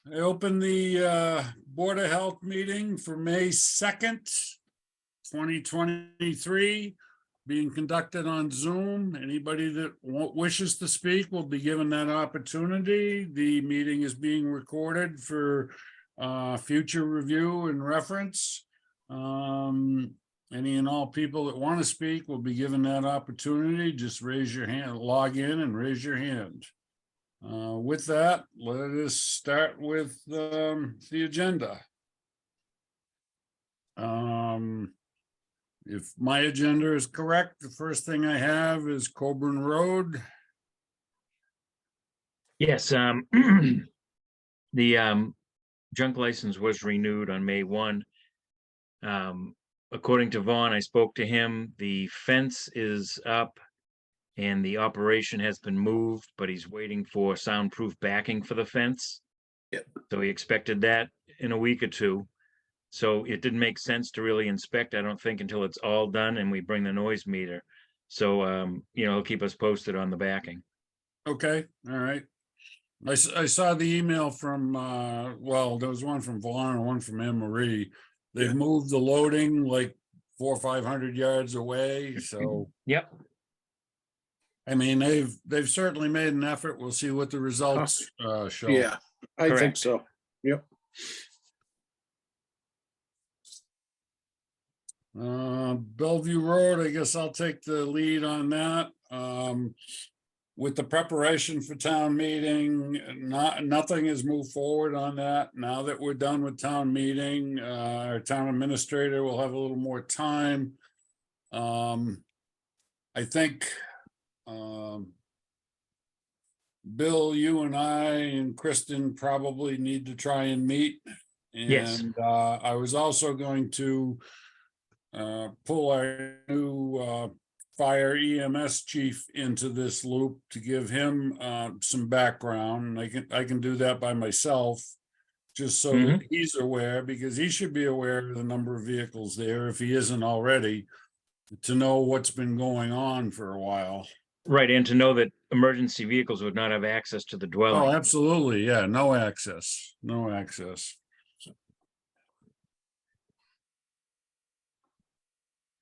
I open the Board of Health meeting for May 2nd, 2023, being conducted on Zoom. Anybody that wishes to speak will be given that opportunity. The meeting is being recorded for future review and reference. Any and all people that want to speak will be given that opportunity. Just raise your hand, log in and raise your hand. With that, let us start with the agenda. If my agenda is correct, the first thing I have is Coburn Road. Yes, the junk license was renewed on May 1. According to Vaughn, I spoke to him, the fence is up and the operation has been moved, but he's waiting for soundproof backing for the fence. Yep. So he expected that in a week or two. So it didn't make sense to really inspect, I don't think, until it's all done and we bring the noise meter. So, he'll keep us posted on the backing. Okay, all right. I saw the email from, well, there was one from Vaughn and one from Anne Marie. They've moved the loading like 400 or 500 yards away, so. Yep. I mean, they've certainly made an effort. We'll see what the results show. Yeah, I think Correct. so. Yep. Bellevue Road, I guess I'll take the lead on that. With the preparation for town meeting, nothing has moved forward on that. Now that we're done with town meeting, our town administrator will have a little more time. I think Bill, you and I and Kristen probably need to try and meet. Yes. And I was also going to pull our new fire EMS chief into this loop to give him some background. And I can do that by myself, just so that he's aware, because he should be aware of the number of vehicles there if he isn't already, to know what's been going on for a while. Right, and to know that emergency vehicles would not have access to the dwelling. Oh, absolutely. Yeah, no access, no access.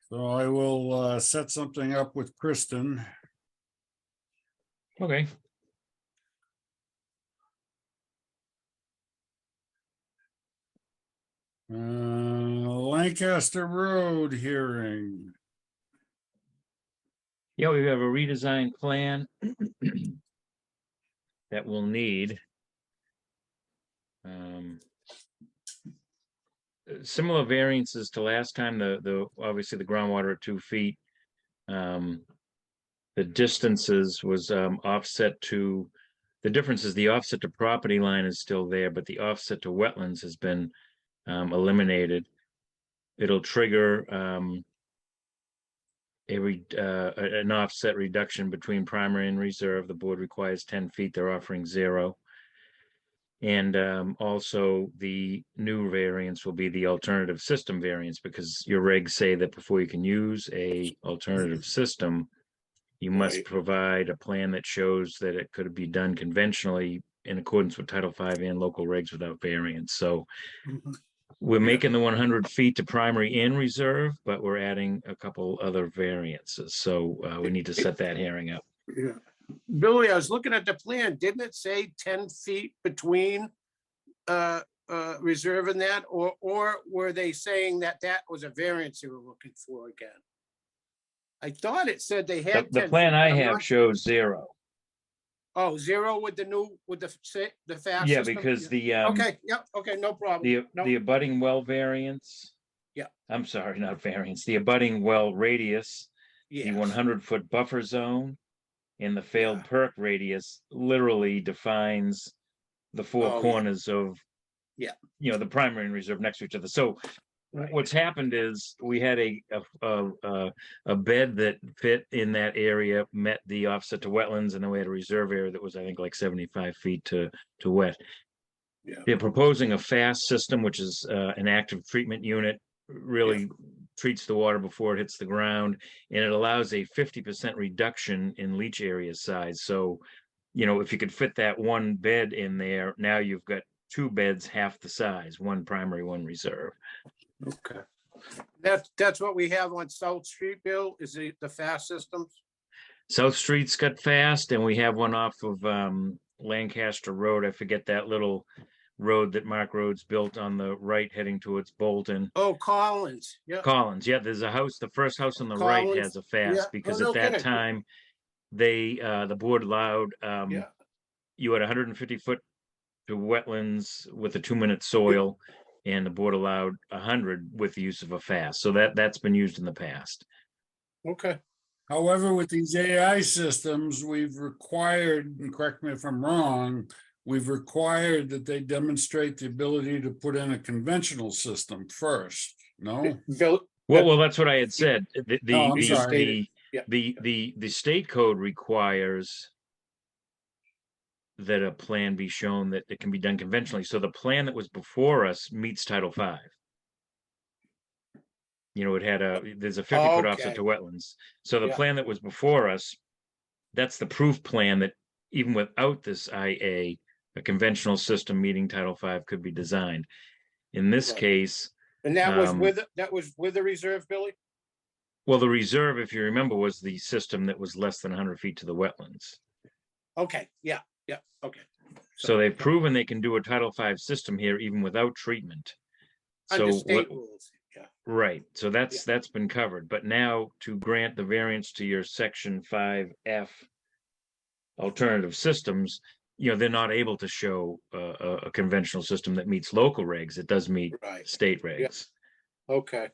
So I will set something up with Kristen. Okay. Lancaster Road hearing. Yeah, we have a redesigned plan that we'll need. Similar variances to last time, the obviously the groundwater at 2 feet. The distances was offset to, the difference is the offset to property line is still there, but the offset to wetlands has been eliminated. It'll trigger an offset reduction between primary and reserve. The board requires 10 feet, they're offering 0. And also the new variance will be the alternative system variance, because your regs say that before you can use a alternative system, you must Right. provide a plan that shows that it could be done conventionally in accordance with Title V and local regs without variance. So we're making the 100 feet to primary and reserve, but we're adding a couple other variances. So we need to set that hearing up. Yeah. Billy, I was looking at the plan. Didn't it say 10 feet between reserve and that? Or were they saying that that was a variance they were looking for again? I thought it said they had. The 10 plan feet, I but I'm have not- shows 0. Oh, 0 with the new, with the fast Yeah, system? because the Okay, yep, okay, no problem. No, the abutting well variance. Yeah. I'm sorry, not variance, the abutting well radius, the yes. 100-foot buffer zone, and the failed Yeah. perk radius literally defines the 4 Oh, yeah. corners of, Yeah. The primary and reserve next to each other. So Right. what's happened is we had a bed that fit in that area, met the offset to wetlands, and then we had a reserve area that was, I think, like 75 feet to wet. Yeah. They're proposing a fast system, which is an active treatment unit, really treats the water before it hits the ground, and it allows a 50% reduction in leach area size. So, if you could fit that one bed in there, now you've got two beds, half the size, one primary, one reserve. Okay. That's what we have on South Street, Bill, is the fast systems? South Street's got fast, and we have one off of Lancaster Road. I forget that little road that Mark Rhodes built on the right heading towards Bolton. Oh, Collins, yeah. Collins, yeah, there's a house, the first house on the right Collins, has a fast yeah. because Oh, no at that kidding. time, they, the board allowed, Yeah, you had 150 foot to wetlands with a 2-minute soil, and the board allowed 100 with the use of a fast. So that's been used in the past. okay. However, with these AI systems, we've required, and correct me if I'm wrong, we've required that they demonstrate the ability to put in a conventional system first, no? Bill, Well, that's what I had said. Oh, I'm sorry. Yeah. The state code requires that a plan be shown that it can be done conventionally. So the plan that was before us meets Title V. You know, there's a 50-foot offset Okay. to wetlands. So the Yeah. plan that was before us, that's the proof plan that even without this IA, a conventional system meeting Title V could be designed. In this Right. case, and that was um, with the reserve, Billy? well, the reserve, if you remember, was the system that was less than 100 feet to the wetlands. Okay, yeah, okay. So they've proven they can do a Title V system here even without treatment. Under So state what, rules, yeah. right, so that's been covered, but now to grant the variance to your section 5F alternative systems, you know, they're not able to show a conventional system that meets local regs. It does meet Right, state regs. okay,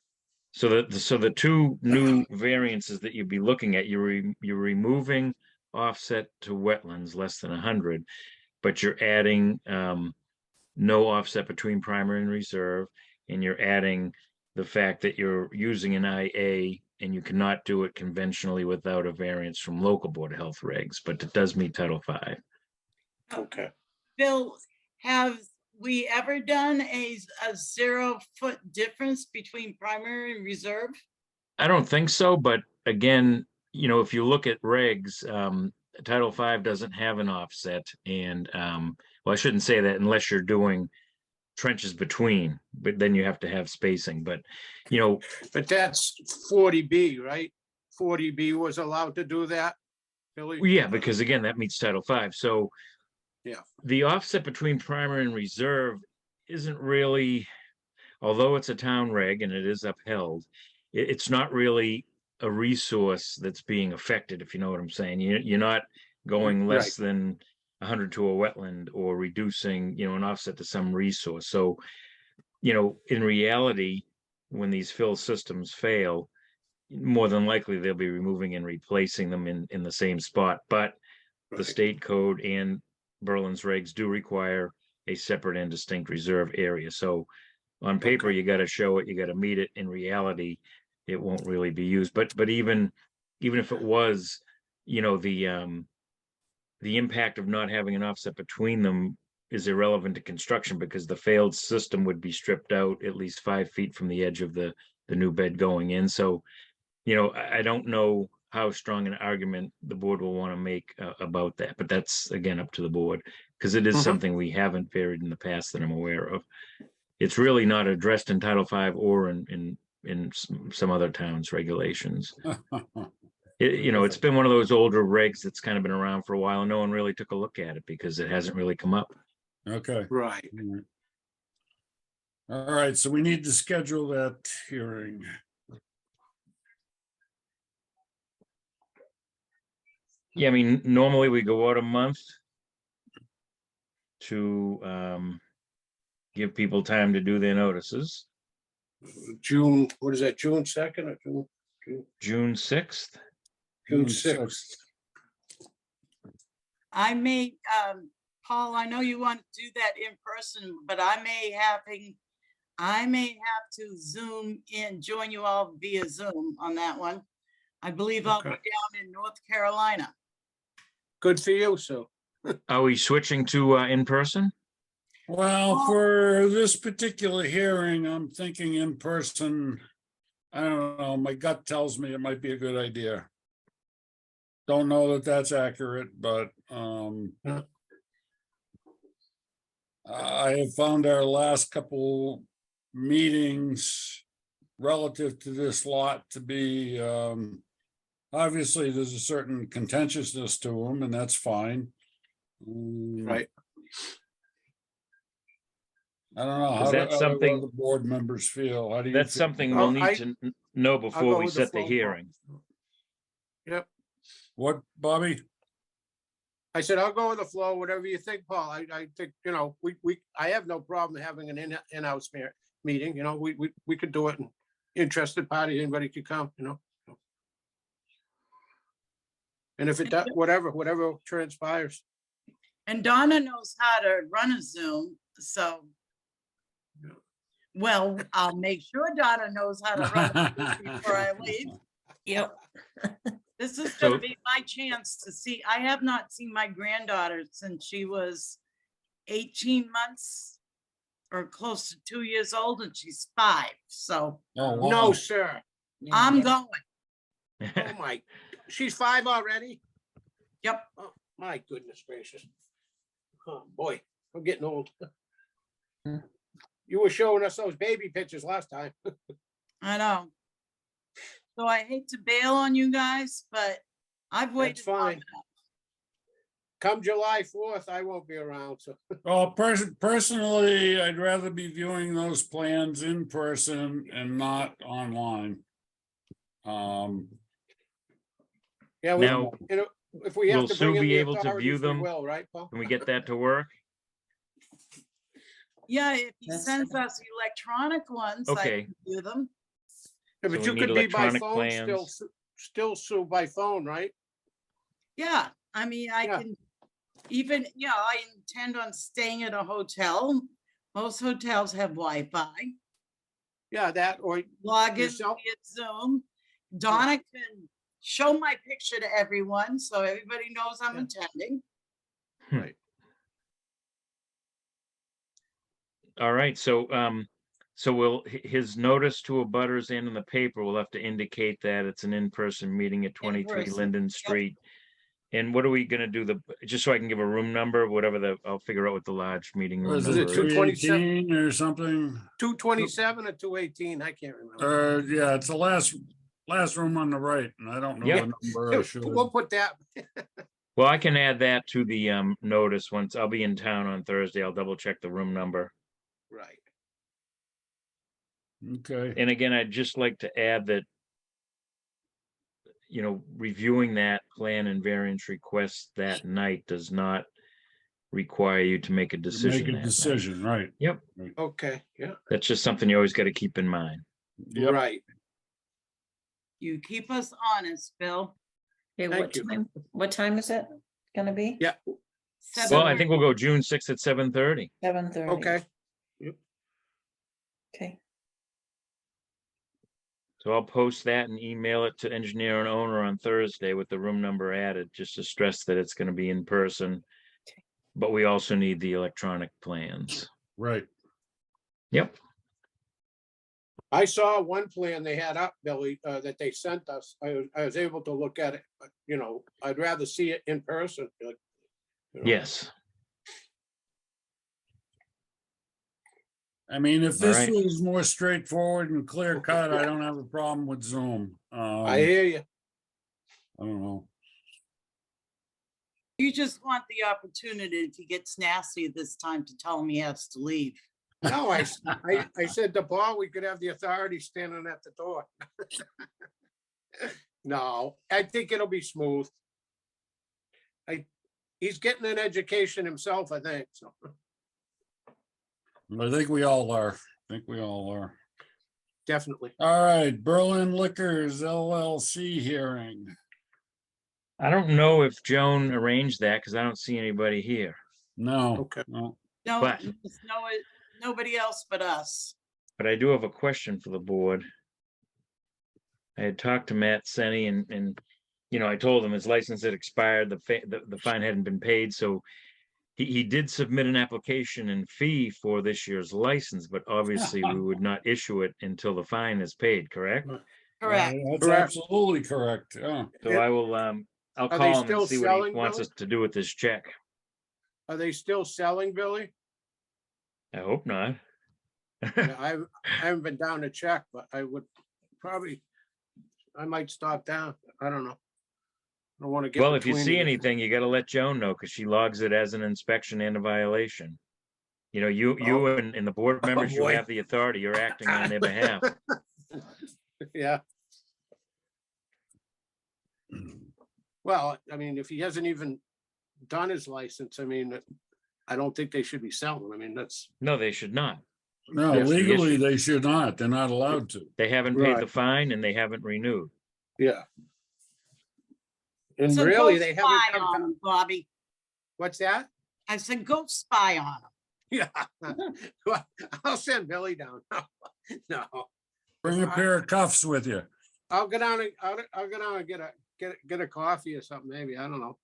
So the two new variances that you'd be looking at, you're removing offset to wetlands less than 100, but you're adding no offset between primary and reserve, and you're adding the fact that you're using an IA and you cannot do it conventionally without a variance from local Board of Health regs, but it does meet Title V. okay. Bill, have we ever done a 0-foot difference between primary and reserve? I don't think so, but again, you know, if you look at regs, Title V doesn't have an offset, and well, I shouldn't say that unless you're doing trenches between, but then you have to have spacing. But you know, But that's 40B, right? 40B was allowed to do that, Billy? yeah, because again, that meets Title V. So Yeah. the offset between primary and reserve isn't really, although it's a town reg and it is upheld, it's not really a resource that's being affected, if you know what I'm saying. You're not going less than 100 to a wetland or reducing, you know, an offset to some resource. So, you know, in reality, when these fill systems fail, more than likely they'll be removing and replacing them in the same spot. But the Right. state code and Berlin's regs do require a separate and distinct reserve area. So on paper, Okay. you got to show it, you got to meet it. In reality, it won't really be used. But even if it was, you know, the impact of not having an offset between them is irrelevant to construction because the failed system would be stripped out at least 5 feet from the edge of the new bed going in. So, you know, I don't know how strong an argument the board will want to make about that, but that's again up to the board because it is Mhm. something we haven't varied in the past that I'm aware of. It's really not addressed in Title V or in some other towns' regulations. You know, it's been one of those older regs that's kind of been around for a while and no one really took a look at it because it hasn't really come up. Okay. Right. All right, so we need to schedule that hearing. Yeah, I mean, normally we go out a month to give people time to do their notices. June, what is that, June 2nd or June 6th. June June 6th? I may, Paul, I know you want to do that in person, but I may have to Zoom in, join you all via Zoom on that one. I believe I'll be Okay. down in North Carolina. Good for you, Sue. Are we switching to in person? Well, for this particular hearing, I'm thinking in person. I don't know, my gut tells me it might be a good idea. Don't know that that's accurate, but Yeah. I have found our last couple meetings relative to this lot to be, obviously, there's a certain contentiousness to them, and that's fine. Right. I don't know, Is how do that something- other board members feel? How do you? That's feel? something Oh, we'll I- need to know I'll before go we with set the flow, Paul. hearing. Yep. What, Bobby? I said, I'll go with the flow, whatever you think, Paul. I think, you know, I have no problem having an in-house meeting, you know, we could do it. And interested party, anybody could come, you know. And if it does, whatever transpires. And Donna knows how to run a Zoom, so. Yeah. Well, I'll make sure Donna knows how to run a Zoom before I leave. Yep. This is So- gonna be my chance to see, I have not seen my granddaughter since she was 18 months or close to 2 years old, and she's 5, so Oh, wow. No, sir. I'm going. Oh, my, she's 5 already? Yep. Oh, my goodness gracious. Oh, boy, I'm getting old. Hmm. You were showing us those baby pictures last time. I know. So I hate to bail on you guys, but I've waited long fine. enough. Come July 4th, I won't be around, so. Well, personally, I'd rather be viewing those plans in person and not online. Yeah, Now, you know, if we have will to Sue bring in be the able to view authorities, we them? will, right, Paul? Can we get that to work? Yeah, if he That's sends us electronic ones, I Okay. can do them. Yeah, So but we you need could be by electronic phone plans. still sue by phone, right? Yeah, I mean, I Yeah. can even, I intend on staying at a hotel. Most hotels have Wi-Fi. Yeah, that, or, Log in Yourself? via Zoom. Donna can show my picture to everyone, so everybody knows I'm Yeah. attending. right, All right, so his notice to abutters and in the paper will have to indicate that it's an in-person meeting at 23 person, Linden Street. And what are we gonna do, just so I can give a room number, whatever I'll figure out what the large meeting room Was Is it it number is. 218 or something? 227 or 218, I can't remember. Yeah, it's the last room on the right, and I don't know Yep. the number. I should. We'll put that, Well, I can add that to the notice once I'll be in town on Thursday. I'll double check the room number. right, Okay, And again, I'd just like to add that, reviewing that plan and variance request that night does not require you to make a decision. make a that night. decision, right? okay, yeah, That's just something you always got to keep in mind. Yep. right. You keep us honest, Bill. Okay, Thank you. what time is it gonna be? Yeah, Well, I 7:30. think we'll go June 6th at 7:30. 7:30. okay, Okay, So I'll post that and email it to engineer and owner on Thursday with the room number added, just to stress that it's gonna be in person. Okay. But we also need the electronic plans. Right. Yep. I saw one plan they had up, Billy, that they sent us. I was able to look at it, but, you know, I'd rather see it in person. Like, you know. Yes. I mean, if this Alright. was more straightforward and clear cut, I don't have a problem with Zoom. I hear you. I don't know. You just want the opportunity, if he gets nasty this time, to tell him he has to leave. No, I said to Paul, we could have the authority standing at the door. No, I think it'll be smooth. He's getting an education himself, I think, so. I think we all are. Definitely. All right, Berlin Liquors LLC hearing. I don't know if Joan arranged that because I don't see anybody here. No. Okay. No. No, But- it's nobody else but us. But I do have a question for the board. I had talked to Matt Senni and I told him his license had expired, the fine hadn't been paid, so he did submit an application and fee for this year's license, but obviously we would not issue it until the fine is paid, correct? Correct. That's Correct. absolutely correct. Yeah. So I will, I'll they call him still and see what he selling, wants Billy? us to do with this check. Are they still selling, Billy? I hope not. Yeah, I haven't been down to check, but I would probably, I might stop down. I don't know. I don't want to get. Well, if you between see it. anything, you gotta let Joan know, because she logs it as an inspection and a violation. You know, you and the board members, you boy. have the authority, you're acting on their behalf. Yeah. Well, I mean, if he hasn't even done his license, I mean, I don't think they should be selling. I mean, that's, No, they should not. No, That's the legally, issue. they should not. They're not allowed to. They haven't paid the Right. fine and they haven't renewed. yeah. And So really, go they haven't spy come on to, 'em, Bobby. what's that? I said, go spy on them. Yeah. Well, I'll send Billy down. No, Bring a pair of cuffs with you. I'll go down and, I'll go down and get a coffee or something, maybe. I don't know.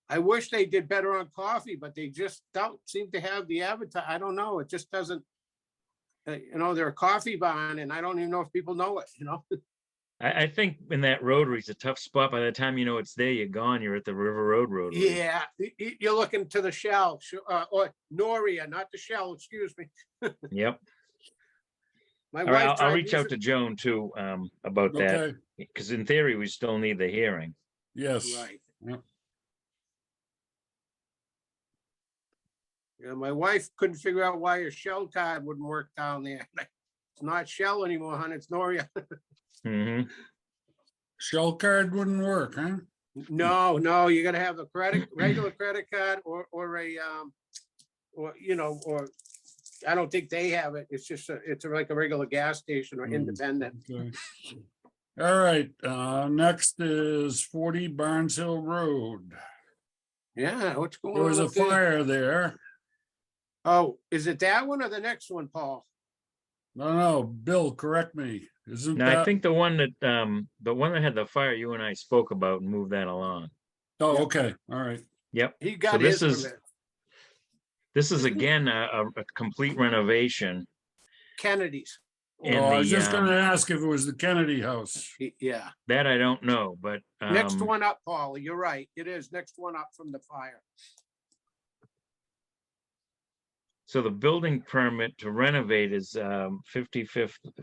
I wish they did better on coffee, but they just don't seem to have the advertise. I don't know. It just doesn't. You know, they're a coffee barn and I don't even know if people know it, you know? I think in that rotary, it's a tough spot. By the time you know it's there, you're gone. You're at the River Road Rotary. Yeah, you're looking to the Shell, or Noria, not the Shell, excuse me. Yep. My All right, wife I'll tried reach out using- to Joan too, about that, Okay, because in theory, we still need the hearing. yes. Right. Yep. Yeah, my wife couldn't figure out why her Shell card wouldn't work down there. It's not Shell anymore, hon, it's Noria. Hmm. Shell card wouldn't work, huh? No, you gotta have a regular credit card or you know, or I don't think they have it. It's just, it's like a regular gas station or Mm. independent. Okay. All right, next is 40 Barnes Hill Road. Yeah, what's going There on? was a up there? fire there. Oh, is it that one or the next one, Paul? No, Bill, correct me. Isn't Now, I that? think the one that had the fire, you and I spoke about and moved that along. Oh, Yep. okay, all right. Yep. He So got his this is, permit. this is again, a complete renovation. Kennedy's. And Oh, I was the, just gonna ask if it was the Kennedy House. Yeah, That I don't know, but, next one up, Paul, you're right. It is next one up from the fire. so the building permit to renovate is,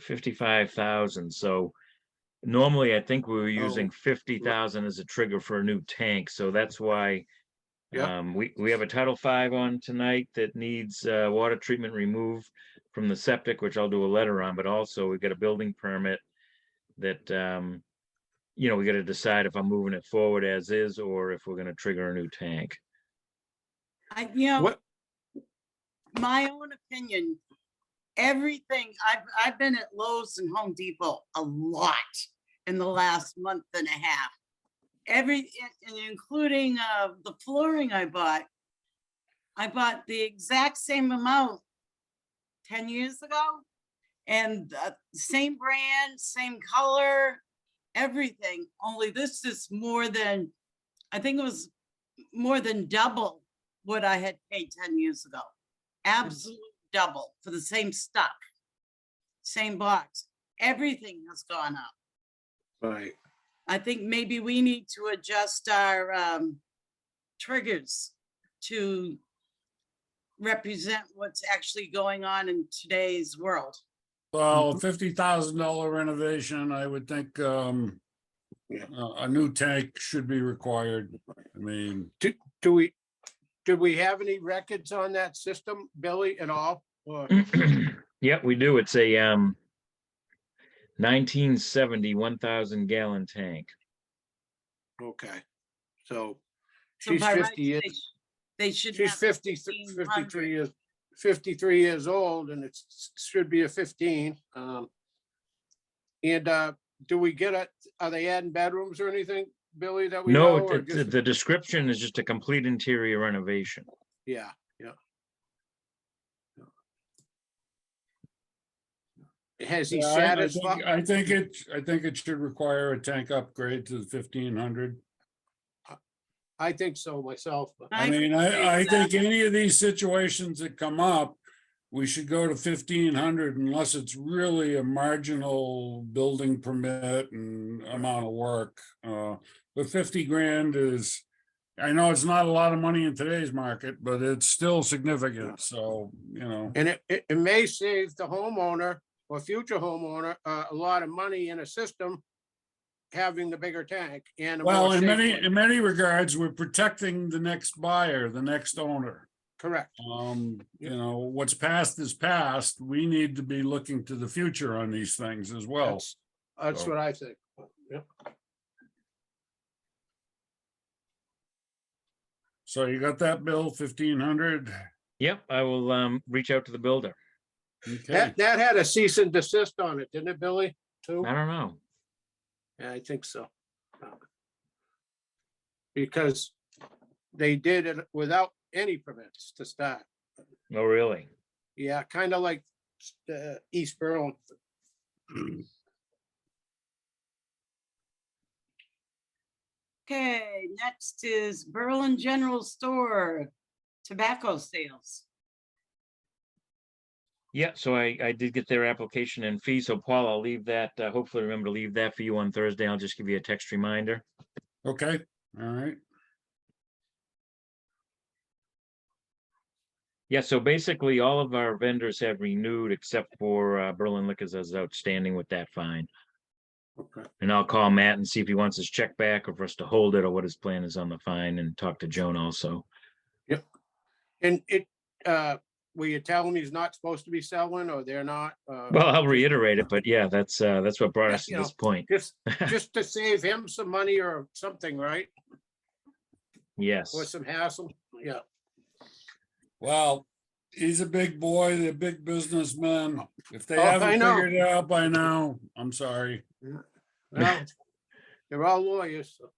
55,000. So normally I think we were using 50,000 as a trigger for a new tank. So that's why Yeah. we have a Title V on tonight that needs, water treatment removed from the septic, which I'll do a letter on, but also we got a building permit that, you know, we got to decide if I'm moving it forward as is, or if we're gonna trigger a new tank. You know, What, my own opinion, everything, I've been at Lowe's and Home Depot a lot in the last month and a half. And including the flooring I bought the exact same amount 10 years ago. And same brand, same color, everything, only this is more than, I think it was more than double what I had paid 10 years ago. Absolute double for the same stuff, same box. Everything has gone up. right, I think maybe we need to adjust our triggers to represent what's actually going on in today's world. Well, a $50,000 renovation, I would think, Yeah. a new tank should be required. I mean, did we have any records on that system, Billy, at all? Or, Yep, we do. It's a 1970 1,000 gallon tank. okay, so So she's by rights, 50 years, they should she's have 53 years, 53 years old, and it should be a 15. And do we get it, are they adding bedrooms or anything, Billy, that we know? No, or just- the description is just a complete interior renovation. Yeah. Has he yeah, satisfied? I think it should require a tank upgrade to the 1,500. I think so myself. But I mean, I think any of these situations that come up, we should go to 1,500 unless it's really a marginal building permit and amount of work. But 50 grand is I know it's not a lot of money in today's market, but it's still significant, so, you know. And it may save the homeowner or future homeowner a lot of money in a system having the bigger tank and a Well, more in safe many, one. in many regards, we're protecting the next buyer, the next owner. Correct. You know, what's past is past. We need to be looking to the future on these things as well. That's So- what I think. Yep. So you got that bill, 1,500? Yep, I will reach out to the builder. Okay, That had a cease and desist on it, didn't it, Billy? Too? I don't know. Yeah, I think so. Because they did it without any permits to start. Oh, really? Yeah, kind of like East Berlin. Okay, next is Berlin General Store tobacco sales. Yeah, so I did get their application and fee. So Paul, I'll leave that, hopefully remember to leave that for you on Thursday. I'll just give you a text reminder. okay, all right. Yeah, so basically all of our vendors have renewed except for Berlin Liquors as outstanding with that fine. Okay. And I'll call Matt and see if he wants his check back or for us to hold it or what his plan is on the fine and talk to Joan also. And will you tell him he's not supposed to be selling or they're not? Well, I'll reiterate it, but yeah, that's what brought us to You this point. Just to save him some money or something, right? Yes. Or some hassle, yeah. Well, he's a big boy, they're big businessmen. If they Oh, I haven't know. figured it out by now, I'm sorry. Well, they're all lawyers. So.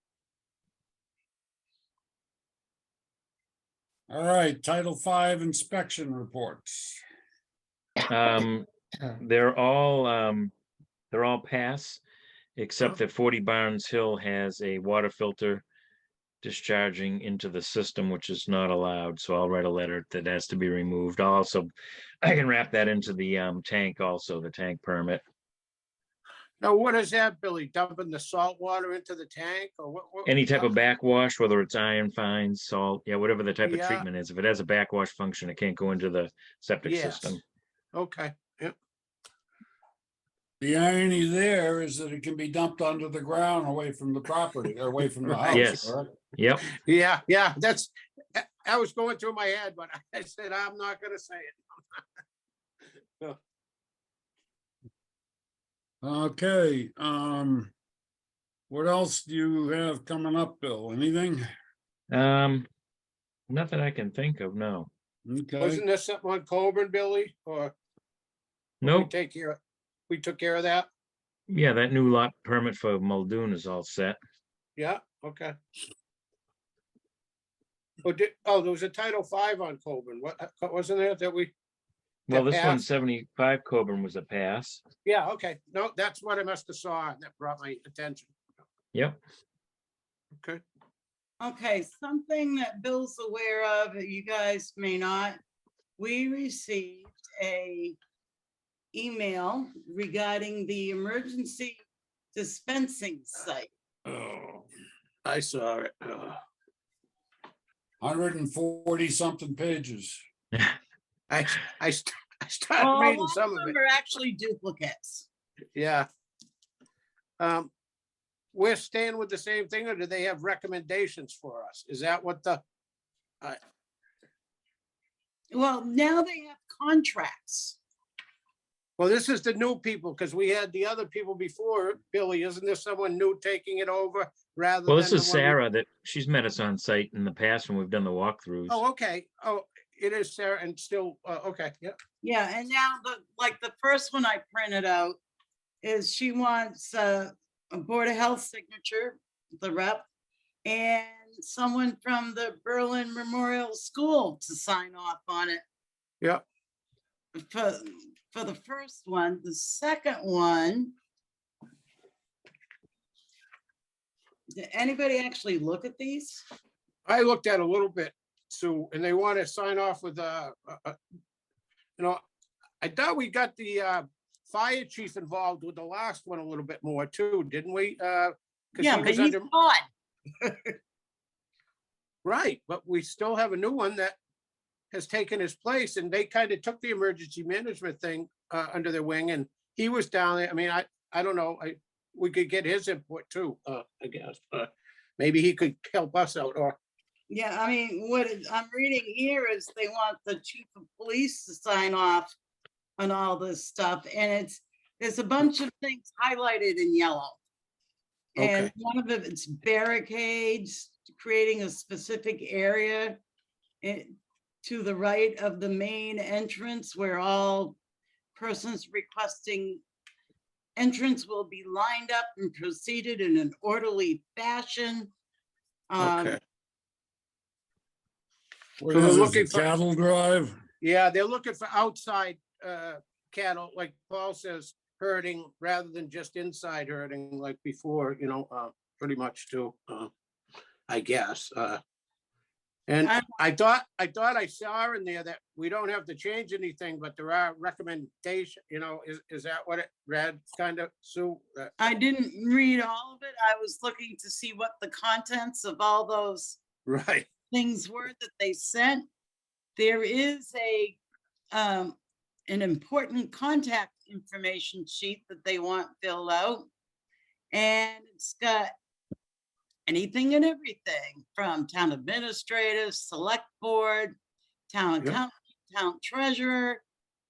All right, Title V inspection reports. They're all pass, except that 40 Barnes Hill has a water filter discharging into the system, which is not allowed. So I'll write a letter that has to be removed. I can wrap that into the tank also, the tank permit. Now, what is that, Billy? Dumping the salt water into the tank or what? Any type of backwash, whether it's iron fines, salt, yeah, whatever the type of Yeah. treatment is. If it has a backwash function, it can't go into the septic Yes. system. Okay, yeah. The irony there is that it can be dumped under the ground away from the property, or away from the house. Yes. correct? Yep. Yeah, that's, I was going through my head, but I said, I'm not gonna say it. Okay, what else do you have coming up, Bill? Anything? Nothing I can think of, no. Okay, Wasn't there something on Coburn, Billy, or we Nope. we took care of that? Yeah, that new lot permit for Muldoon is all set. Yeah, okay. There was a Title V on Coburn. What wasn't there that we? Well, that this one, passed? 75 Coburn was a pass. Yeah, okay. No, that's what I must have saw that brought my attention. Yep. Okay. Okay, something that Bill's aware of, that you guys may not. We received a email regarding the emergency dispensing site. Oh, I saw it. 140 something pages. I started Oh, a reading lot some of of them it. are actually duplicates. Yeah. We're staying with the same thing, or do they have recommendations for us? Is that what the, Well, now they have contracts. well, this is the new people, because we had the other people before, Billy, isn't there someone new taking it over rather than? Well, this is the one we- Sarah that she's met us on site in the past when we've done the walkthroughs. Oh, okay. Oh, it is Sarah and still, okay, yeah. Yeah, and now the first one I printed out is she wants a Board of Health signature, the rep, and someone from the Berlin Memorial School to sign off on it. Yeah. For the first one. The second one. Did anybody actually look at these? I looked at a little bit, Sue, and they want to sign off with, I thought we got the fire chief involved with the last one a little bit more too, didn't we? 'Cause Yeah, he but was he's under, gone. Right, but we still have a new one that has taken his place, and they kind of took the emergency management thing under their wing, and he was down there. I mean, I don't know, we could get his input too, I guess. Maybe he could help us out, or, Yeah, I mean, I'm reading here is they want the chief of police to sign off on all this stuff, and there's a bunch of things highlighted in yellow. And Okay. one of it's barricades, creating a specific area to the right of the main entrance where all persons requesting entrance will be lined up and proceeded in an orderly fashion. okay. What So they're is looking it, for- Cattle Drive? Yeah, they're looking for outside cattle, like Paul says, herding rather than just inside herding like before, pretty much too, I guess. And I- I thought I saw in there that we don't have to change anything, but there are recommendation, is that what it read, kind of, Sue? I didn't read all of it. I was looking to see what the contents of all those Right, things were that they sent. There is an important contact information sheet that they want filled out. And it's got anything and everything from town administrative, select board, town Yeah. accountant, town treasurer,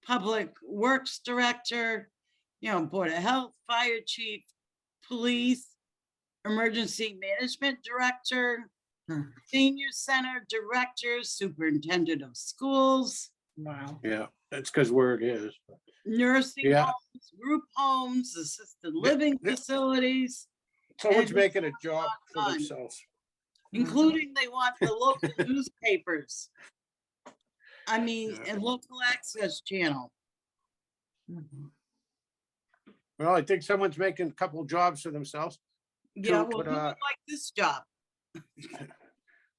public works director, board of health, fire chief, police, emergency management director, senior center director, superintendent of schools, Wow. yeah, that's because where it is. nursing Yeah. homes, group homes, assisted living yeah. facilities, Someone's And- making a job for on. themselves. including they want the local newspapers. I mean, Yeah. and local access channel. Well, I think someone's making a couple jobs for themselves. Yeah, True, well, but, who would like this job?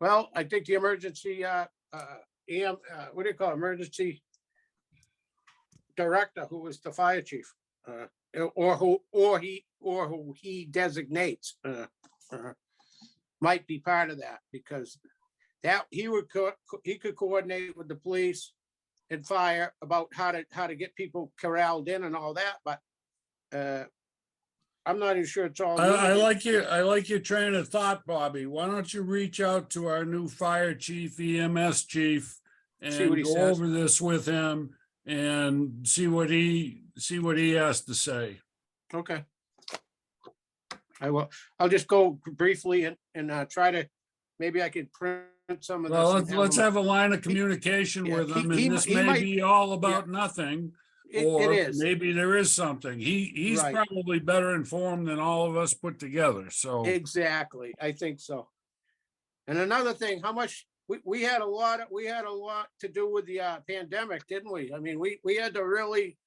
Well, I think the emergency, what do you call it? Emergency director, who was the fire chief, or who he designates, might be part of that, because that he could coordinate with the police and fire about how to get people corralled in and all that, but I'm not even sure it's all. I needed. like your train of thought, Bobby. Why don't you reach out to our new fire chief, EMS chief, See what and he go says. over this with him and see what he has to say. Okay. I will, I'll just go briefly and try to, maybe I could print some of this. Well, and let's them- have a line of communication Yeah, with him, he and this he may might- be all about nothing. It Or is, maybe there is something. He's Right. probably better informed than all of us put together, so. exactly, I think so. And another thing, how much, we had a lot to do with the pandemic, didn't we? I mean, we had to really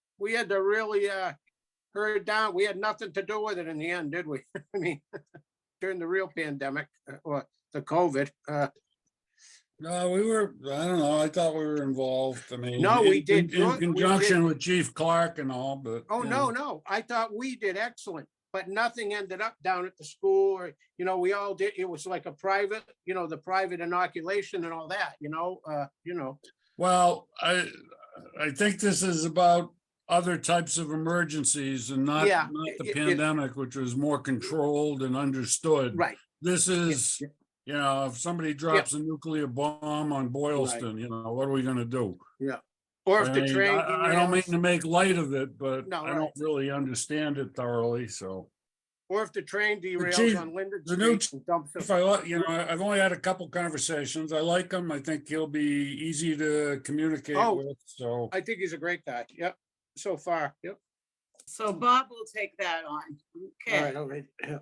herd down, we had nothing to do with it in the end, did we? I mean, during the real pandemic, or the COVID, No, I don't know, I thought we were involved. I mean. No, we in- did. In We conjunction did. with Chief Clark and all, but. oh, you no, know. no, I thought we did excellent, but nothing ended up down at the school, or, we all did, it was like a private, the private inoculation and all that, Well, I think this is about other types of emergencies and not Yeah, the it- pandemic, which was more controlled and understood. right, This is, yeah. if somebody drops a nuclear bomb on Boylston, what are we gonna do? Or I if the mean, train. I don't mean derails- to make light of it, but No, I right. don't really understand it thoroughly, so. Or if the train derails chief- on Linden the new Street and dumps If it. I've only had a couple conversations. I like him. I think he'll be easy to communicate Oh. with, so. I think he's a great guy, yep, so far, yep. So Bob will take that on. All Okay. right, all right, yeah.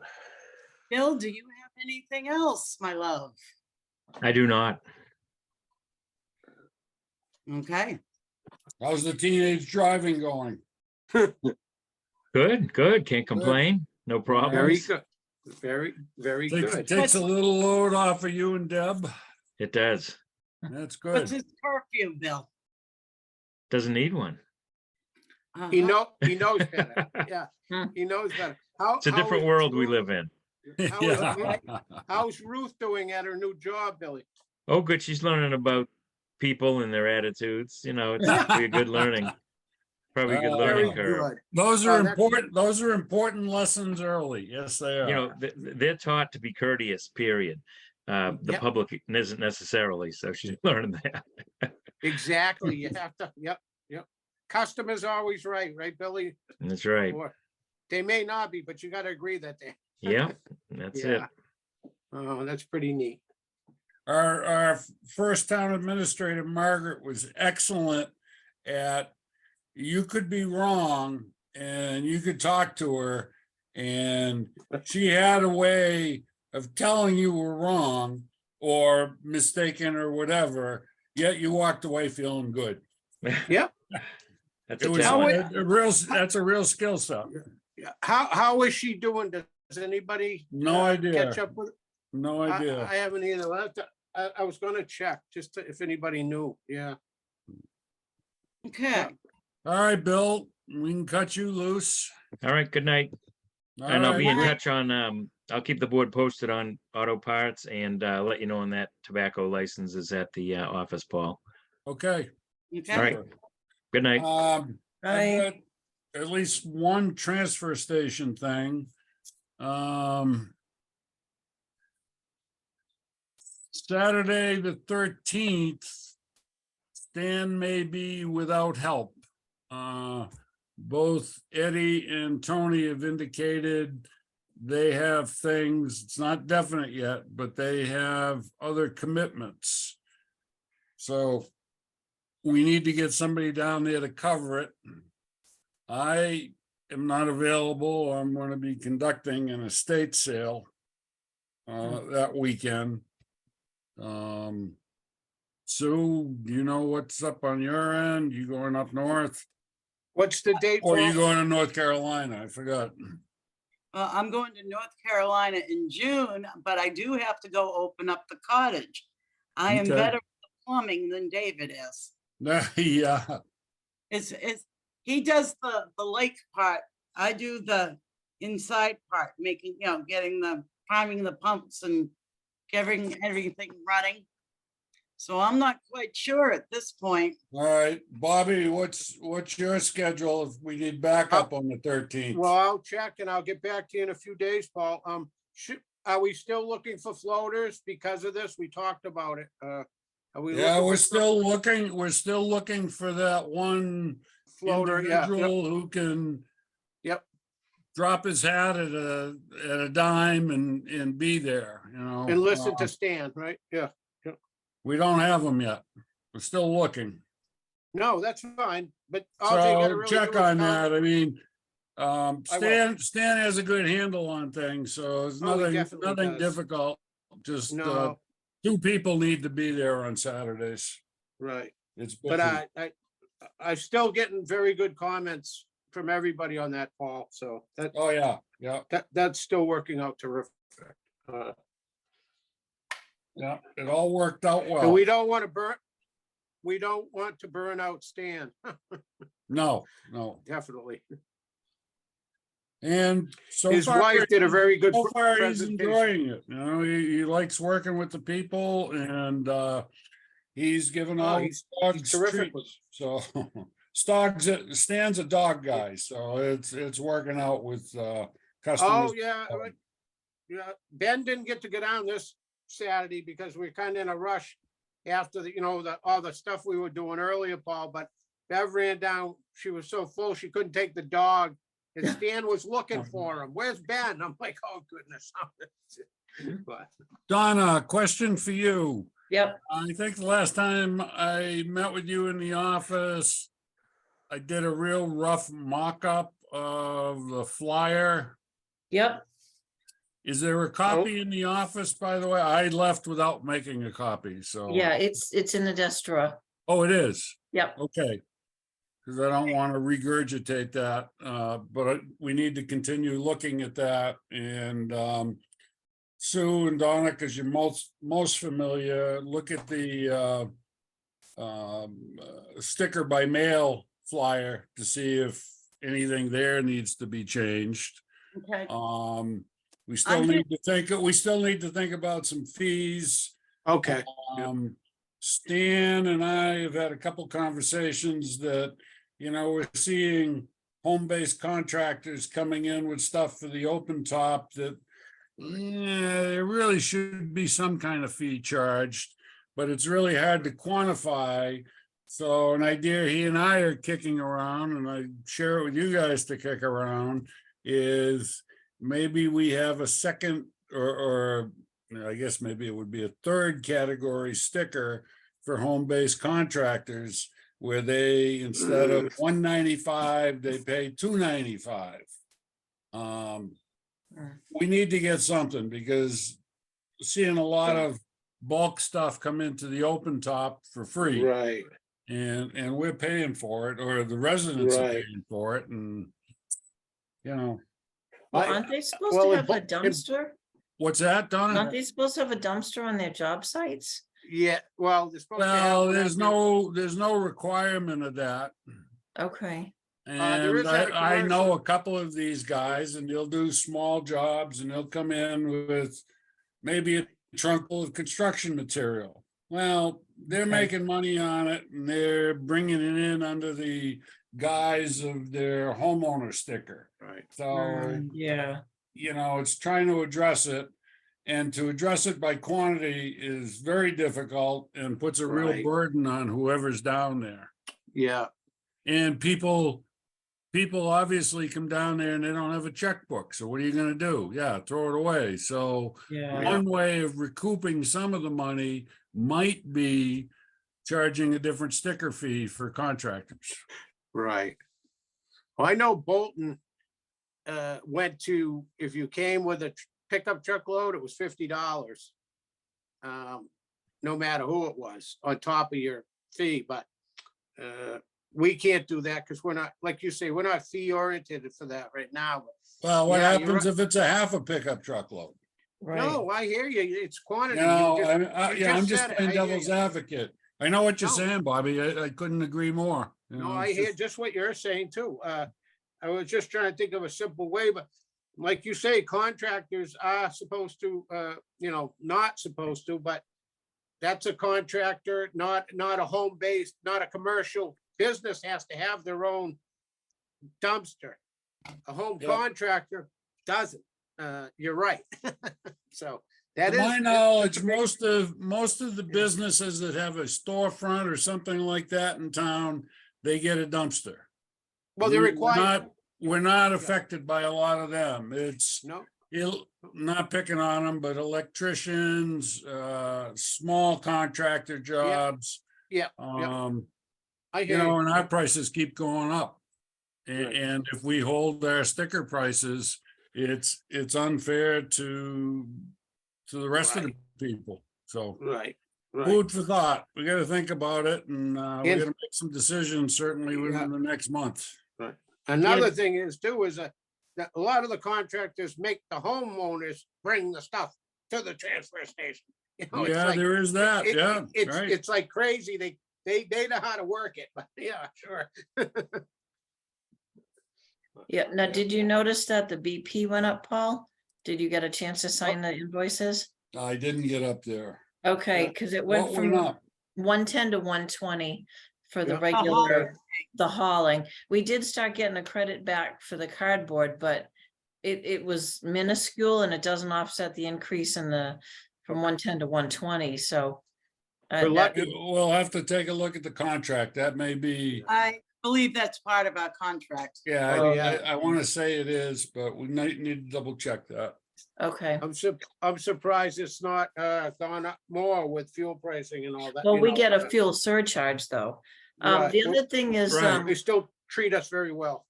Bill, do you have anything else, my love? I do not. Okay. How's the teenage driving going? Good, good. Can't complain. No Very problems. good, very Takes good. takes a little load off of you and Deb. It does. That's What's good. his curfew, Bill? Doesn't need one. He Uh-huh. knows better, yeah, Hmm. he knows better. How? It's a how different is world we school- live in. Yeah. How's Ruth doing at her new job, Billy? Oh, good. She's learning about people and their attitudes. It's probably a good learning. Probably a good Very learning curve. good. Those Oh, are that's- important, those are important lessons early. Yes, they are. They're taught to be courteous, period. The Yep. public isn't necessarily, so she's learning that. Exactly. You have to, yep. Customer's always right, Billy? That's right. Or they may not be, but you gotta agree that they, Yeah, that's it. yeah. Oh, that's pretty neat. Our first town administrator, Margaret, was excellent at, you could be wrong and you could talk to her. And she had a way of telling you were wrong or mistaken or whatever, yet you walked away feeling good. Yep. That's It a was talent. that's a real skill set. Yeah. How is she doing? Does anybody? No idea. Catch up with? No I idea. haven't either. I was gonna check just if anybody knew. Yeah. Okay, All right, Bill, we can cut you loose. All right, good night. All And I'll be in right. touch on, I'll keep the board posted on auto parts and let you know when that tobacco license is at the office, Paul. Okay. okay. All right. Good night. I've Bye. got at least one transfer station thing. Saturday, the 13th, Stan may be without help. Both Eddie and Tony have indicated they have things, it's not definite yet, but they have other commitments. So we need to get somebody down there to cover it. I am not available. I'm going to be conducting an estate sale that weekend. Sue, you know what's up on your end? You going up north? What's the date? Or you Paul? going to North Carolina? I forgot. I'm going to North Carolina in June, but I do have to go open up the cottage. I am Okay. better at the plumbing than David is. Yeah, It's, he does the lake part. I do the inside part, making, getting priming the pumps and getting everything running. So I'm not quite sure at this point. all right. Bobby, what's your schedule if we need backup on the 13th? Well, I'll check and I'll get back to you in a few days, Paul. Are we still looking for floaters because of this? We talked about it. Are we? Yeah, looking we're for still looking for that one Floater, yeah. individual who can Yep. drop his hat at a dime and be there, And listen to Stan, right? Yeah. We don't have them yet. We're still looking. No, that's fine, but all you gotta So really check do is on tell- that. I mean, I will. Stan has a good handle on things, so it's Oh, he nothing definitely does. difficult. Just No, two people need to be there on Saturdays. right. It's But busy. I'm still getting very good comments from everybody on that, Paul. So Oh, yeah. that's still working out terrific. Uh, Yeah, it all worked out And well. we don't want to burn out Stan, No. definitely. And so His far, wife did a very good so far he's presentation. enjoying it. He likes working with the people and he's given Oh, all he's dogs terrific. treats. So Stan's a dog guy, so it's working out with customers. Oh, yeah, right. Yeah, Ben didn't get to go down this Saturday because we are kind of in a rush after all the stuff we were doing earlier, Paul, but Bev ran down. She was so full, she couldn't take the dog. And Stan was looking for him. Where's Ben? I'm like, oh, goodness. But Donna, question for you. Yep, I think the last time I met with you in the office, I did a real rough mock-up of the flyer. yep. Is there a copy in the office, by the way? I left without making a copy, so. Yeah, it's in the desk drawer. Oh, it is? Yep. Okay. Because I don't want to regurgitate that, but we need to continue looking at that. And Sue and Donna, because you're most familiar, look at the sticker by mail flyer to see if anything there needs to be changed. Okay, We still I'm need to think about some fees. Okay, Stan and I have had a couple conversations that, we're seeing home-based contractors coming in with stuff for the open top that, there really should be some kind of fee charged, but it's really hard to quantify. So an idea he and I are kicking around, and I share it with you guys to kick around, is maybe we have a second or I guess maybe it would be a third category sticker for home-based contractors where they, instead of $195, they pay $295. We need to get something because seeing a lot of bulk stuff come into the open top for free, right. and we're paying for it, or the residents are Right. paying for it, and Well, I- aren't they supposed well, to in have a Bo- in- dumpster? what's that, Donna? Aren't they supposed to have a dumpster on their job sites? Yeah, well, they're supposed to have. Well, one there's out there's no requirement of that. Okay, there is And at a I know commercial. a couple of these guys and they'll do small jobs and they'll come in with maybe a trunk full of construction material. Well, they're Okay. making money on it and they're bringing it in under the guise of their homeowner sticker. there. Right. So, yeah, it's trying to address it. And to address it by quantity is very difficult and puts a real Right. burden on whoever's down there. Yeah, And people obviously come down there and they don't have a checkbook. So what are you gonna do? Yeah, throw it away. So yeah, one way of recouping some of the money might be charging a different sticker fee for contractors. right. Well, I know Bolton went to, if you came with a pickup truck load, it was $50. No matter who it was, on top of your fee, but we can't do that because we're not, like you say, we're not fee oriented for that right now. Well, what Yeah, you're happens right. if it's a half a pickup truck load? right. No, I hear you. It's quantity. No, You just- I'm just just said it. playing I hear devil's you. advocate. I know what you're No. saying, Bobby. I couldn't agree more. No, I hear just what you're saying too. I was just trying to think of a simple way, but like you say, contractors are supposed to, not supposed to, but that's a contractor, not a home-based, not a commercial business has to have their own dumpster. A home Yep. contractor doesn't. You're right. So that To is. my it's knowledge, a big- most of the businesses that have a storefront or something like that in town, they get a dumpster. Well, they're We're required. not- We're not affected by a lot of them. It's, No, not picking on them, but electricians, small contractor jobs. yeah, I hear you. And our prices keep going up. Right. And if we hold our sticker prices, it's unfair to the rest of the people. So Right, right. food for thought. We gotta think about it and we And- gotta make some decisions certainly Yeah. within the next month. Another thing is too, is that a lot of the contractors make the homeowners bring the stuff to the transfer station. It's Yeah, like- there is that. it- Yeah, It's, right. it's like crazy. They know how to work it, but yeah, sure. Yeah, now, did you notice that the BP went up, Paul? Did you get a chance to sign the invoices? I didn't get up there. Okay, Yeah. because it What went went from up? 110 to 120 for the Yeah. regular, the hauling. We did start getting a credit back for the cardboard, but it was minuscule and it doesn't offset the increase in the, from 110 to 120, so. We're that- lucky. We'll have to take a look at the contract. That may be, I believe that's part of our contract. yeah, Oh, yeah. I want to say it is, but we need to double check that. Okay, I'm surprised it's not gone up more with fuel pricing and all that. well, you we know, get a but- fuel surcharge though. Right. The other thing is, Right. They still treat us very well.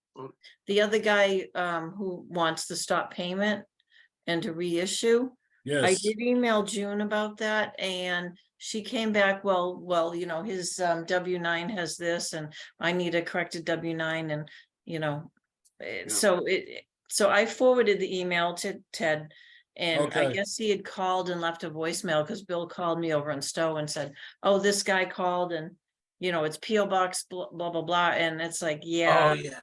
the other guy who wants to stop payment and to reissue. I Yes, did email June about that and she came back, well, his W-9 has this and I need a corrected W-9 and, so I forwarded the email to Ted. And I Okay. guess he had called and left a voicemail because Bill called me over in Stowe and said, oh, this guy called and, it's P.O. Box, blah, blah, blah, blah. And it's like, Oh, yeah, yeah.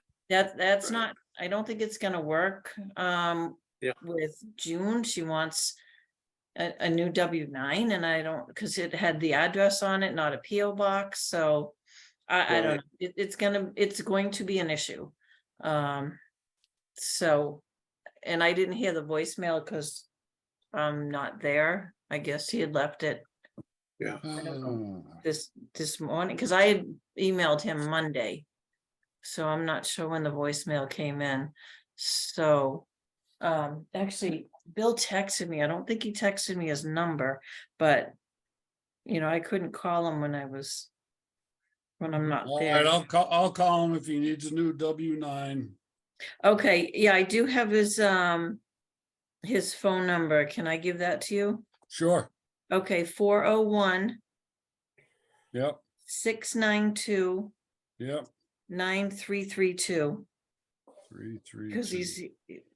that's Right. not, I don't think it's gonna work. Yeah. Yeah. with June, she wants a new W-9, and I don't, because it had the address on it, not a PO box, so I don't Right. know, it's going to be an issue. So, and I didn't hear the voicemail because I'm not there. I guess he had left it Yeah. this morning, because I had emailed him Monday. So I'm not sure when the voicemail came in. So, actually, Bill texted me. I don't think he texted me his number, but I couldn't call him when I'm not All right, there. I'll call him if he needs a new W-9. Okay, yeah, I do have his phone number. Can I give that to you? Sure, Okay, 401 yep, 692 yep. 9332. 332.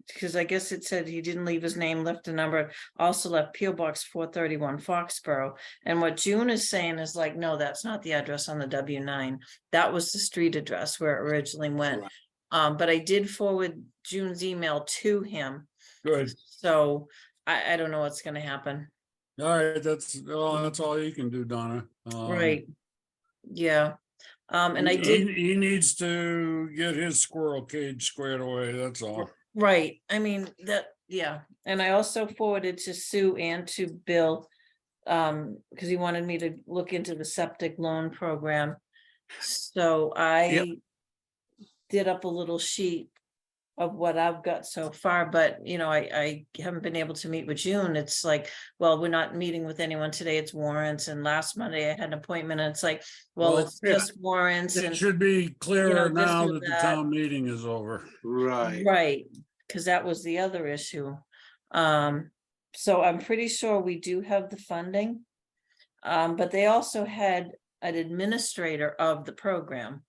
Because I guess it said he didn't leave his name, left a number, also left PO Box 431 Foxborough. And what June is saying is like, no, that's not the address on the W-9. That was the street address where it originally went. Right. But I did forward June's email to him. Good. So I don't know what's gonna happen. All right, that's all you can do, Donna. Right. Yeah. And I he- did, He needs to get his squirrel cage squared away, that's all. right, I mean, yeah, and I also forwarded to Sue and to Bill. Because he wanted me to look into the septic loan program. So I did up a little sheet of what I've got so far, but I haven't been able to meet with June. It's like, well, we're not meeting with anyone today. It's warrants. And last Monday I had an appointment and it's like, well, Well, it's yeah. just warrants It and should be clearer this now or that the that. town meeting is over. Right. right, because that was the other issue. So I'm pretty sure we do have the funding. But they also had an administrator of the program.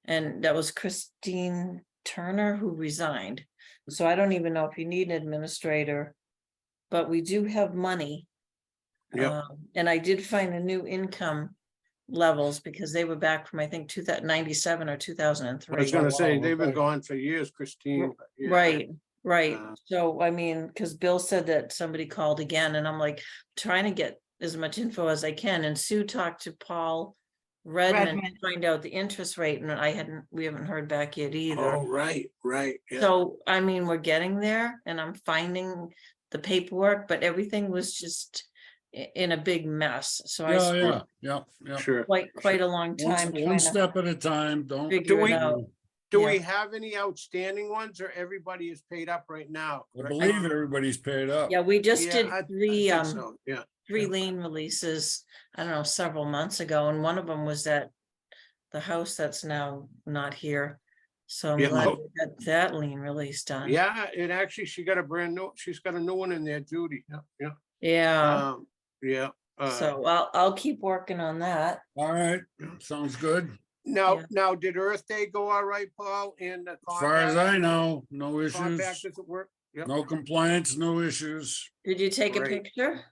And that was Christine Turner, who resigned. So I don't even know if you need an administrator, but we do have money. Yep. And I did find the new income levels because they were back from, I think, 2097 or I 2003. was gonna say, wow, they've been okay. gone for years, Christine. but yeah. Right. Uh, So, I mean, because Bill said that somebody called again, and I'm like, trying to get as much info as I can. And Sue talked to Paul Redmond to Redmond. find out the interest rate, and we haven't heard back yet either. Oh, right. Yeah. So, I mean, we're getting there, and I'm finding the paperwork, but everything was just in a big mess. So I spent Yeah. Sure. quite a long time One trying to step at a time, don't. figure it we- out. Do Yeah. we have any outstanding ones or everybody is paid up right now? I Right? believe everybody's paid up. Yeah, we just Yeah, did I three, think so, yeah. three lien releases, I don't know, several months ago, and one of them was that the house that's now not here. So I'm Yeah. glad we got that lien release done. Yeah, and actually, she's got a new one in there, Judy. Yeah. Yeah, Yeah. so I'll keep working on that. All right, sounds good. yeah. Now, did Earth Day go all right, Paul? And the As far as I know, no compact issues, doesn't work? Yep. no complaints, no issues. Did you take a Great. picture?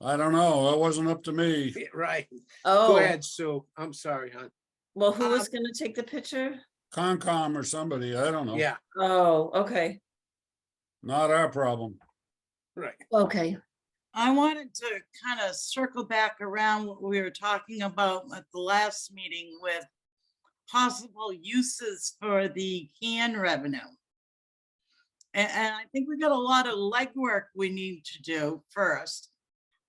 I don't know, that wasn't up to me. Right. Go Oh, ahead, Sue. I'm sorry, hon. well, who was gonna take the picture? Concom or somebody, I don't know. Yeah, Oh, okay, Not our problem. right. okay. I wanted to kind of circle back around what we were talking about at the last meeting with possible uses for the can revenue. And I think we got a lot of legwork we need to do first.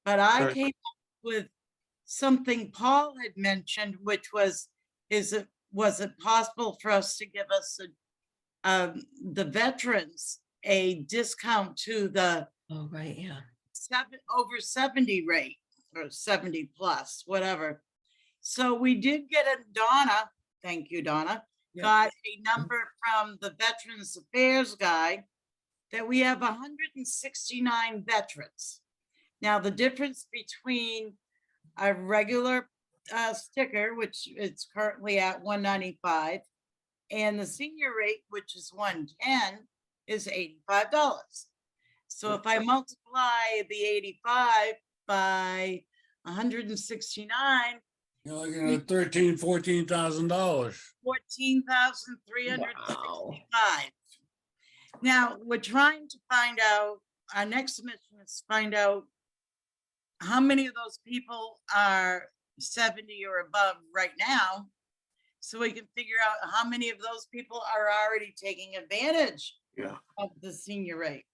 But I Right. came up with something Paul had mentioned, which was, was it possible for us to give us the veterans a discount to the Oh, right, yeah. over 70 rate or 70 plus, whatever. So we did get a Donna, thank you, Donna, Yeah. got a number from the Veterans Affairs guy that we have 169 veterans. Now, the difference between a regular sticker, which is currently at 195, and the senior rate, which is 110, is $85. So if I multiply the 85 by 169, You're looking at $14,000. Wow. $14,365. Now, we're trying to find out, our next mission is find out how many of those people are 70 or above right now. So we can figure out how many of those people are already taking advantage Yeah. of the senior rate.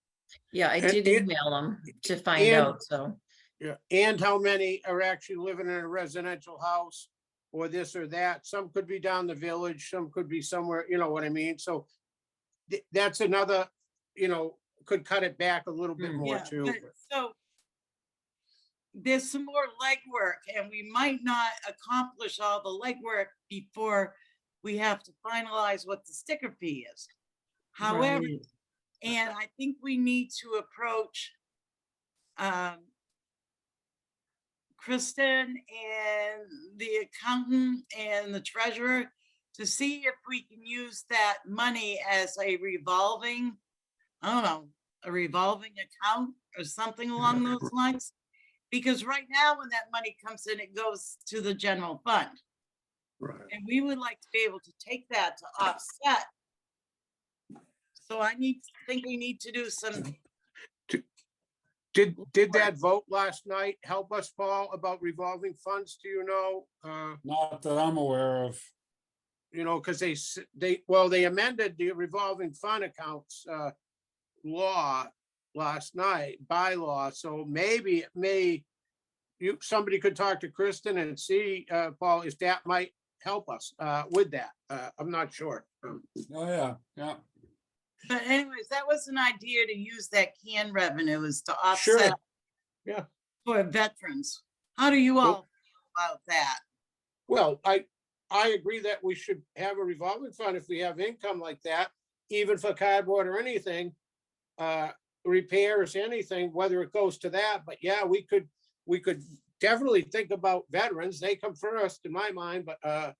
Yeah, I And- did and- email them to find and- out, so. Yeah, and how many are actually living in a residential house or this or that? Some could be down the village, some could be somewhere, you know what I mean? So that's another, could cut it back a little bit Mm. more Yeah, too. but so there's some more legwork, and we might not accomplish all the legwork before we have to finalize what the sticker fee is. However, Right. and I think we need to approach Kristen and the accountant and the treasurer to see if we can use that money as a revolving, I don't know, a revolving account or something along those lines. Because right now, when that money comes in, it goes to the general fund. Right. And we would like to be able to take that to offset. So think we need to do some, Did that vote last night help us, Paul, about revolving funds? Do you know? Not that I'm aware of. Because they amended the revolving fund accounts law last night, bylaw, so maybe somebody could talk to Kristen and see, Paul, if that might help us with that. I'm not sure. Oh, yeah, yeah. but anyways, that was an idea to use that can revenue is to Sure. offset. Yeah. For veterans. How do you all feel about that? Well, I agree that we should have a revolving fund if we have income like that, even for cardboard or anything. Repairs, anything, whether it goes to that, but yeah, we could definitely think about veterans. They come first in my mind, but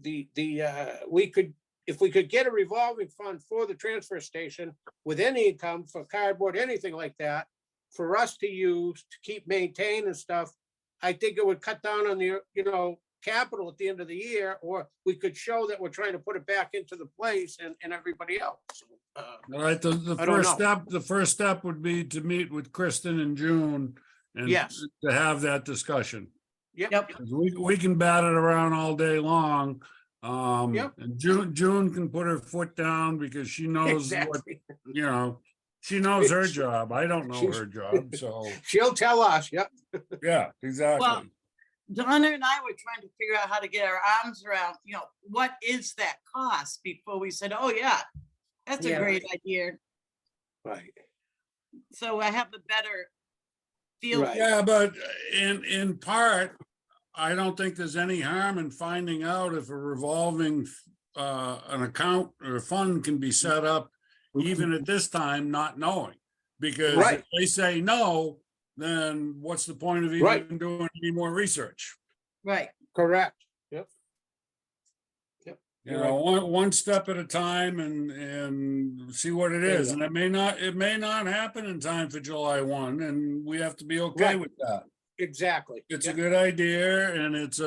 we could, if we could get a revolving fund for the transfer station with any income for cardboard, anything like that, for us to use to keep maintaining stuff, I think it would cut down on the, capital at the end of the year, or we could show that we're trying to put it back into the place and everybody else. All right, the I don't first step would be to meet with Kristen in June and Yes. to have that discussion. Yep, 'Cause we can bat it around all day long. Yep. And June can put her foot down because she knows what, exactly. she knows her job. I don't know her job, so, She'll tell us, yep. yeah, exactly. Donna and I were trying to figure out how to get our arms around, what is that cost before we said, oh yeah, that's a Yeah. great idea. Right. So I have a better feel. Right. Yeah, but in part, I don't think there's any harm in finding out if a revolving an account or fund can be set up even at this time, not knowing. Because Right. if they say no, then what's the point of Right. even doing any more research? Right. Correct. Yep. You You're know, one step at a time and see what it There you is. go. And it may not happen in time for July 1, and we have to be okay Right. with that. Exactly. It's a Yep. good idea and it's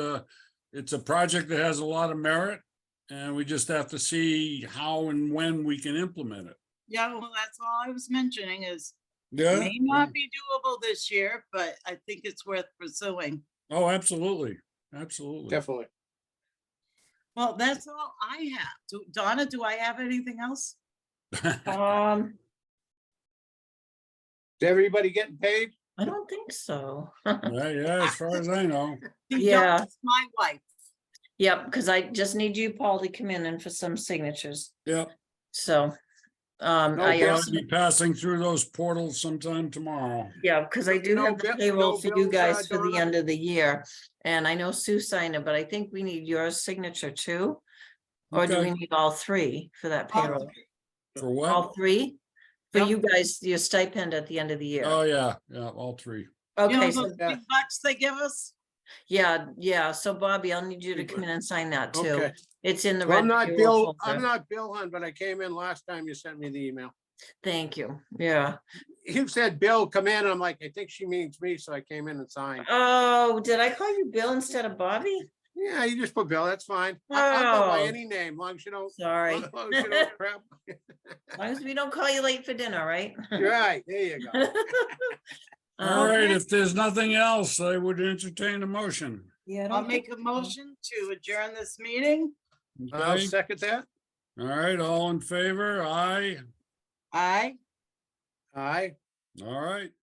a project that has a lot of merit. And we just have to see how and when we can implement it. Yeah, well, that's all I was mentioning is Yeah. may not be doable this year, but I think it's worth pursuing. Oh, absolutely. Absolutely. Definitely. Well, that's all I have. Donna, do I have anything else? Um, Is everybody getting paid? I don't think so. Yeah, as far as I know. Yeah. Donna's my wife. Yep, because I just need you, Paul, to come in and for some signatures. Yep. So, No I problem. also, I'll be passing through those portals sometime tomorrow. yeah, because I do No have the bill- payroll no for you bills, guys for the Donna? end of the year. And I know Sue signed it, but I think we need your signature too. Or do we Okay. need all three for that All payroll? For what? All three? For Yep. you guys, your stipend at the end of the year. Oh, yeah, all three. You know Okay, so, those big bucks they give us? yeah, so Bobby, I'll need you to come in and sign that too. Okay. It's in the Well, red I'm not payroll Bill, I'm folder. not Bill Hunt, but I came in last time you sent me the email. Thank you, yeah. You said, Bill, come in. I'm like, I think she means me, so I came in and signed. Oh, did I call you Bill instead of Bobby? Yeah, you just put Bill, that's fine. I'll go by Oh. any name, long as you don't, Sorry. long as you don't crap. As long as we don't call you late for dinner, right? Right, there you go. All right, Okay. if there's nothing else, I would entertain a motion. Yeah, I I'll don't make think- a motion to adjourn this meeting. I'll Okay, second that. all right, all in favor? Aye. Aye. Aye. All right.